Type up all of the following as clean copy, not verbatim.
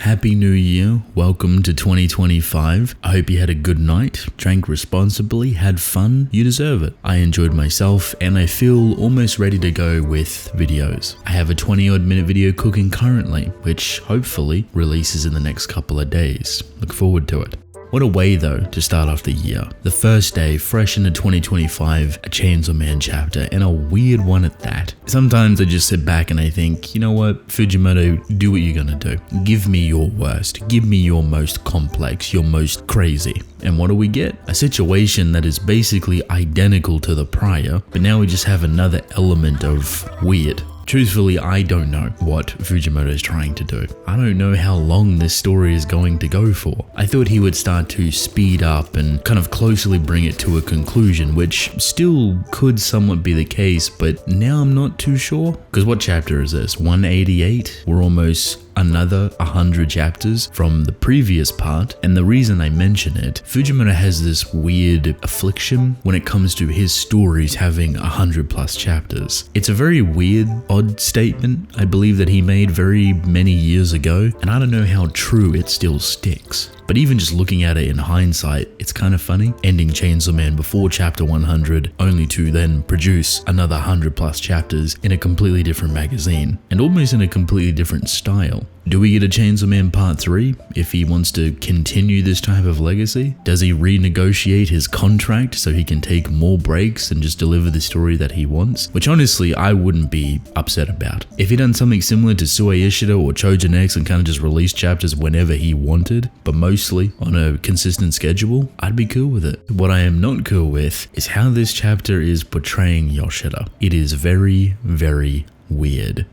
Happy New Year. Welcome to 2025. I hope you had a good night, drank responsibly, had fun. You deserve it. I enjoyed myself and I feel almost ready to go with videos. I have a 20-odd minute video cooking currently, which hopefully releases in the next couple of days. Look forward to it. What a way though to start off the year. The first day, fresh into 2025, a Chainsaw Man chapter, and a weird one at that. Sometimes I just sit back and I think, you know what, Fujimoto, do what you're gonna do. Give me your worst. Give me your most complex, your most crazy. And what do we get? A situation that is basically identical to the prior, but now we just have another element of weird. Truthfully, I don't know what Fujimoto is trying to do. I don't know how long this story is going to go for. I thought he would start to speed up and kind of closely bring it to a conclusion, which still could somewhat be the case, but now I'm not too sure. Because what chapter is this? 188? We're almost another 100 chapters from the previous part, and the reason I mention it, Fujimoto has this weird affliction when it comes to his stories having 100 plus chapters. It's a very weird, odd statement I believe that he made very many years ago, and I don't know how true it still sticks. But even just looking at it in hindsight, it's kind of funny, ending Chainsaw Man before chapter 100, only to then produce another 100 plus chapters in a completely different magazine, and almost in a completely different style. Do we get a Chainsaw Man Part 3 if he wants to continue this type of legacy? Does he renegotiate his contract so he can take more breaks and just deliver the story that he wants? Which honestly, I wouldn't be upset about. If he done something similar to Sue Ishida or Chojin X and kind of just released chapters whenever he wanted, but mostly on a consistent schedule, I'd be cool with it. What I am not cool with is how this chapter is portraying Yoshida. It is very, very weird.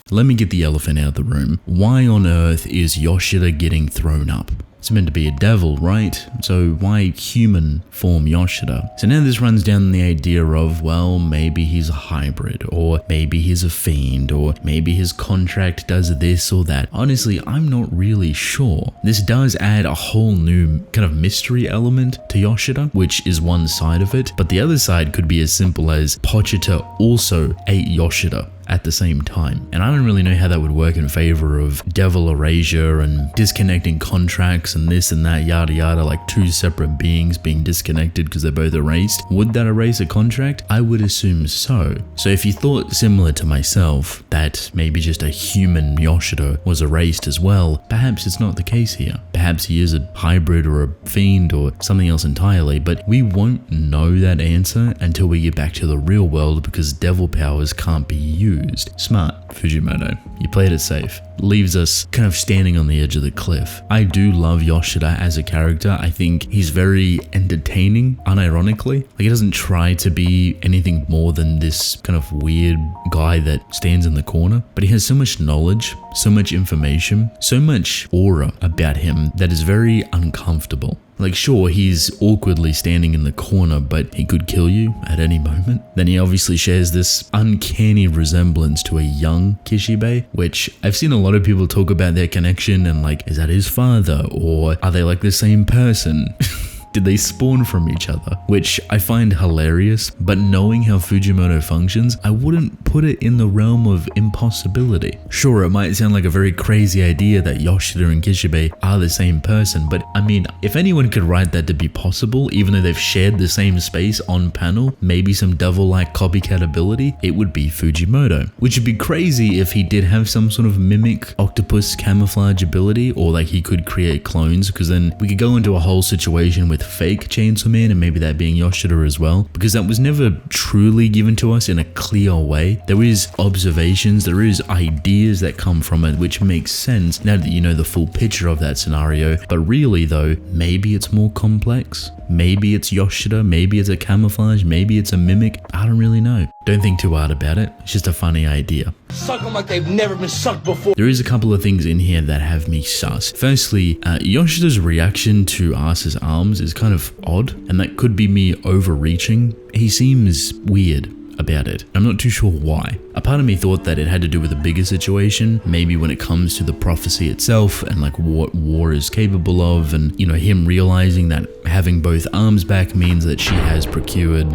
Let me get the elephant out of the room. Why on earth is Yoshida getting thrown up? It's meant to be a devil, right? So why human form Yoshida? So now this runs down the idea of, well, maybe he's a hybrid, or maybe he's a fiend, or maybe his contract does this or that. Honestly, I'm not really sure. This does add a whole new kind of mystery element to Yoshida, which is one side of it, but the other side could be as simple as Pochita also ate Yoshida at the same time. And I don't really know how that would work in favor of devil erasure and disconnecting contracts and this and that, yada yada, like two separate beings being disconnected because they're both erased. Would that erase a contract? I would assume so. So if you thought similar to myself, that maybe just a human Yoshida was erased as well, perhaps it's not the case here. Perhaps he is a hybrid or a fiend or something else entirely, but we won't know that answer until we get back to the real world because devil powers can't be used. Smart, Fujimoto. You played it safe. Leaves us kind of standing on the edge of the cliff. I do love Yoshida as a character. I think he's very entertaining, unironically. Like, he doesn't try to be anything more than this kind of weird guy that stands in the corner, but he has so much knowledge, so much information, so much aura about him that is very uncomfortable. Like, sure, he's awkwardly standing in the corner, but he could kill you at any moment. Then he obviously shares this uncanny resemblance to a young Kishibe, which I've seen a lot of people talk about their connection and like, is that his father? Or are they like the same person? Did they spawn from each other? Which I find hilarious, but knowing how Fujimoto functions, I wouldn't put it in the realm of impossibility. Sure, it might sound like a very crazy idea that Yoshida and Kishibe are the same person, but I mean, if anyone could write that to be possible, even though they've shared the same space on panel, maybe some devil-like copycat ability, it would be Fujimoto. Which would be crazy if he did have some sort of mimic octopus camouflage ability, or like he could create clones, because then we could go into a whole situation with fake Chainsaw Man and maybe that being Yoshida as well, because that was never truly given to us in a clear way. There is observations, there is ideas that come from it, which makes sense now that you know the full picture of that scenario. But really though, maybe it's more complex. Maybe it's Yoshida, maybe it's a camouflage, maybe it's a mimic. I don't really know. Don't think too hard about it. It's just a funny idea. Suck them like they've never been sucked before. There is a couple of things in here that have me sus. Firstly, Yoshida's reaction to Asa's arms is kind of odd, and that could be me overreaching. He seems weird about it. I'm not too sure why. A part of me thought that it had to do with a bigger situation, maybe when it comes to the prophecy itself and like what war is capable of, and you know, him realizing that having both arms back means that she has procured,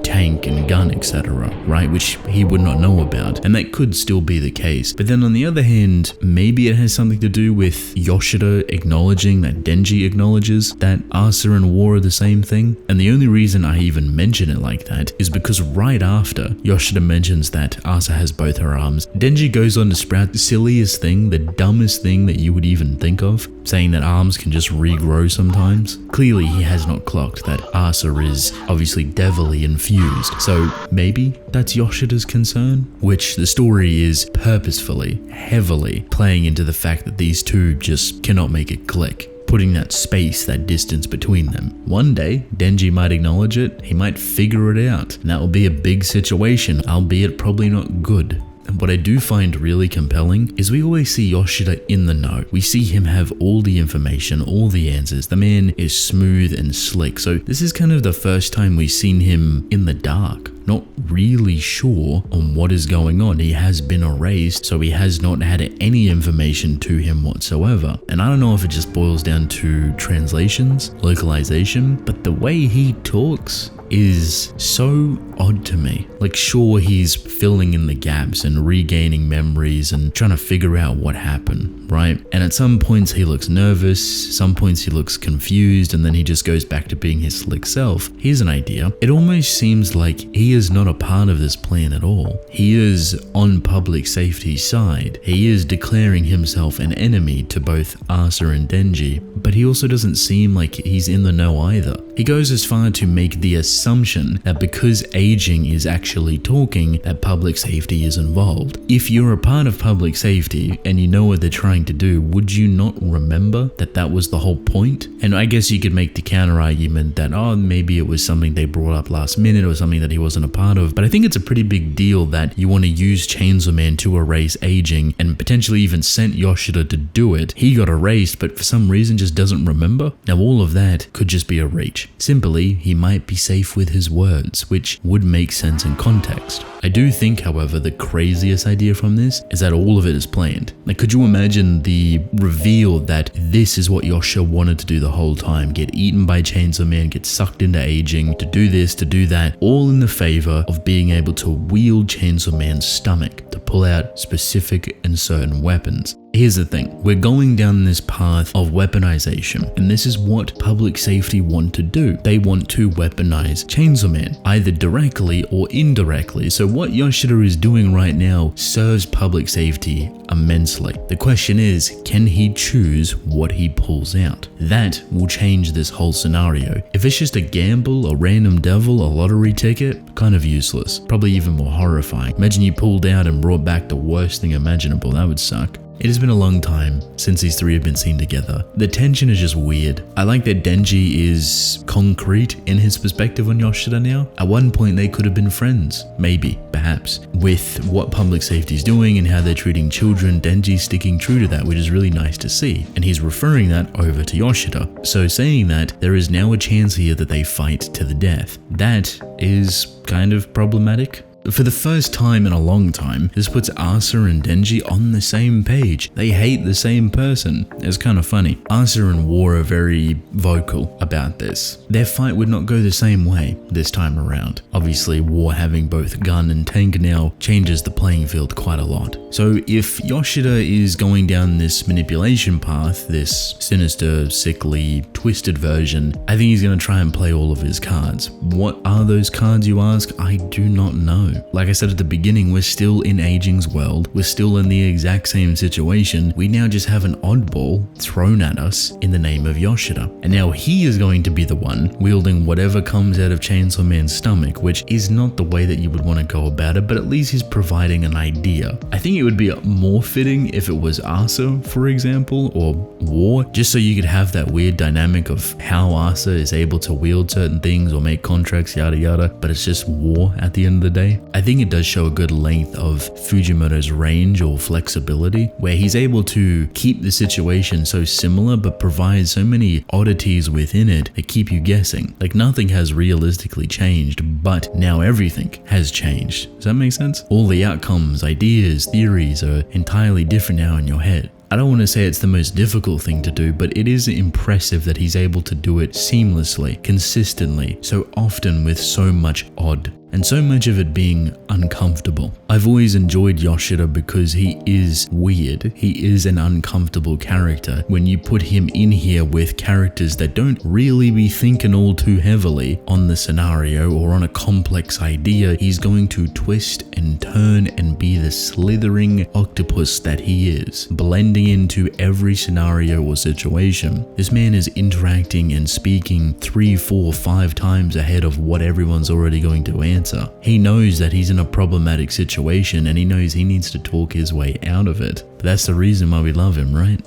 tank and gun, etc., right? Which he would not know about, and that could still be the case. But then on the other hand, maybe it has something to do with Yoshida acknowledging that Denji acknowledges that Asa and War are the same thing. And the only reason I even mention it like that is because right after Yoshida mentions that Asa has both her arms, Denji goes on to sprout the silliest thing, the dumbest thing that you would even think of, saying that arms can just regrow sometimes. Clearly he has not clocked that Asa is obviously devilly infused, so maybe that's Yoshida's concern, which the story is purposefully, heavily playing into the fact that these two just cannot make it click, putting that space, that distance between them. One day, Denji might acknowledge it, he might figure it out, and that will be a big situation, albeit probably not good. And what I do find really compelling is we always see Yoshida in the know. We see him have all the information, all the answers. The man is smooth and slick. So this is kind of the first time we've seen him in the dark, not really sure on what is going on. He has been erased, so he has not had any information to him whatsoever. And I don't know if it just boils down to translations, localization, but the way he talks is so odd to me. Like, sure, he's filling in the gaps and regaining memories and trying to figure out what happened, right? And at some points he looks nervous, some points he looks confused, and then he just goes back to being his slick self. Here's an idea. It almost seems like he is not a part of this plan at all. He is on public safety's side. He is declaring himself an enemy to both Asa and Denji, but he also doesn't seem like he's in the know either. He goes as far to make the assumption that because aging is actually talking, that public safety is involved. If you're a part of public safety and you know what they're trying to do, would you not remember that that was the whole point? And I guess you could make the counter argument that, maybe it was something they brought up last minute or something that he wasn't a part of. But I think it's a pretty big deal that you want to use Chainsaw Man to erase aging, and potentially even sent Yoshida to do it. He got erased, but for some reason just doesn't remember. Now all of that could just be a reach. Simply, he might be safe with his words, which would make sense in context. I do think, however, the craziest idea from this is that all of it is planned. Like, could you imagine the reveal that this is what Yoshida wanted to do the whole time? Get eaten by Chainsaw Man, get sucked into aging, to do this, to do that, all in the favor of being able to wield Chainsaw Man's stomach to pull out specific and certain weapons. Here's the thing, we're going down this path of weaponization, and this is what public safety want to do. They want to weaponize Chainsaw Man, either directly or indirectly. So what Yoshida is doing right now serves public safety immensely. The question is, can he choose what he pulls out? That will change this whole scenario. If it's just a gamble, a random devil, a lottery ticket, kind of useless. Probably even more horrifying. Imagine you pulled out and brought back the worst thing imaginable. That would suck. It has been a long time since these three have been seen together. The tension is just weird. I like that Denji is concrete in his perspective on Yoshida now. At one point they could have been friends, maybe, perhaps. With what public safety is doing and how they're treating children, Denji's sticking true to that, which is really nice to see. And he's referring that over to Yoshida. So saying that, there is now a chance here that they fight to the death. That is kind of problematic. For the first time in a long time, this puts Asa and Denji on the same page. They hate the same person. It's kind of funny. Asa and War are very vocal about this. Their fight would not go the same way this time around. Obviously, War having both gun and tank now changes the playing field quite a lot. So if Yoshida is going down this manipulation path, this sinister, sickly, twisted version, I think he's going to try and play all of his cards. What are those cards, you ask? I do not know. Like I said at the beginning, we're still in Aging's world. We're still in the exact same situation. We now just have an oddball thrown at us in the name of Yoshida. And now he is going to be the one wielding whatever comes out of Chainsaw Man's stomach, which is not the way that you would want to go about it, but at least he's providing an idea. I think it would be more fitting if it was Asa, for example, or War, just so you could have that weird dynamic of how Asa is able to wield certain things or make contracts, yada yada, but it's just War at the end of the day. I think it does show a good length of Fujimoto's range or flexibility, where he's able to keep the situation so similar but provide so many oddities within it that keep you guessing. Like, nothing has realistically changed, but now everything has changed. Does that make sense? All the outcomes, ideas, theories are entirely different now in your head. I don't want to say it's the most difficult thing to do, but it is impressive that he's able to do it seamlessly, consistently, so often with so much odd. And so much of it being uncomfortable. I've always enjoyed Yoshida because he is weird. He is an uncomfortable character. When you put him in here with characters that don't really be thinking all too heavily on the scenario or on a complex idea, he's going to twist and turn and be the slithering octopus that he is, blending into every scenario or situation. This man is interacting and speaking 3, 4, 5 times ahead of what everyone's already going to answer. He knows that he's in a problematic situation and he knows he needs to talk his way out of it. But that's the reason why we love him, right?